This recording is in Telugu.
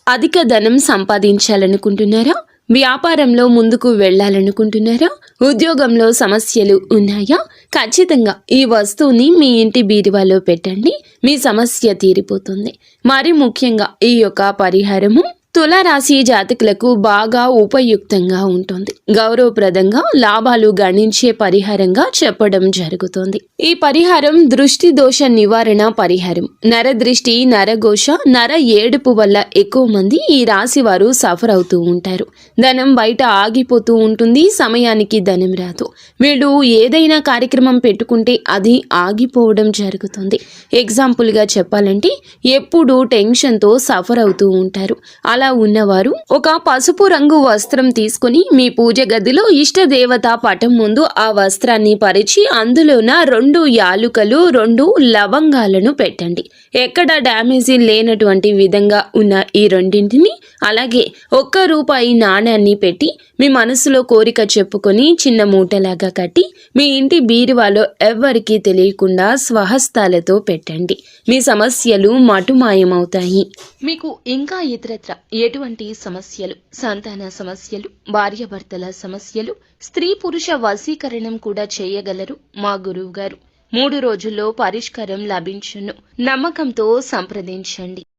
అధిక ధనం సంపాదించాలనుకుంటున్నారా? వ్యాపారంలో ముందుకు వెళ్ళాలనుకుంటున్నారా? ఉద్యోగంలో సమస్యలు ఉన్నాయా? ఖచ్చితంగా ఈ వస్తువుని మీ ఇంటి బీరువాలో పెట్టండి, మీ సమస్య తీరిపోతుంది. మరి ముఖ్యంగా ఈ యొక్క పరిహారము తులారాశి జాతకులకు బాగా ఉపయుక్తంగా ఉంటుంది. గౌరవప్రదంగా లాభాలు గణించే పరిహారంగా చెప్పడం జరుగుతుంది. ఈ పరిహారం దృష్టి దోష నివారణ పరిహారం. నరదృష్టి, నరఘోష, నర ఏడుపు వల్ల ఎక్కువ మంది ఈ రాశి వారు సఫర్ అవుతూ ఉంటారు. ధనం బయట ఆగిపోతూ ఉంటుంది, సమయానికి ధనం రాదు. వీళ్ళు ఏదైనా కార్యక్రమం పెట్టుకుంటే అది ఆగిపోవడం జరుగుతుంది. ఎగ్జాంపుల్గా చెప్పాలంటే ఎప్పుడు టెన్షన్తో సఫర్ అవుతూ ఉంటారు. అలా ఉన్నవారు ఒక పసుపు రంగు వస్త్రం తీసుకుని మీ పూజ గదిలో ఇష్ట దేవత పటం ముందు ఆ వస్త్రాన్ని పరిచి అందులోన 2 యాలుకలు 2 లవంగాలను పెట్టండి. ఎక్కడ డ్యామేజీ లేనటువంటి విధంగా ఉన్న ఈ రెండింటిని అలాగే ₹1 నాణ్యాన్ని పెట్టి మీ మనసులో కోరిక చెప్పుకొని చిన్న మూటలాగా కట్టి మీ ఇంటి బీరువాలో ఎవ్వరికీ తెలియకుండా స్వహస్తాలతో పెట్టండి. మీ సమస్యలు మటుమాయమవుతాయి. మీకు ఇంకా ఇతరత్ర ఎటువంటి సమస్యలు, సంతాన సమస్యలు, భార్యాభర్తల సమస్యలు, స్త్రీ పురుష వశీకరణం కూడా చేయగలరు మా గురువు గారు. 3 రోజుల్లో పరిష్కారం లభించును. నమ్మకంతో సంప్రదించండి.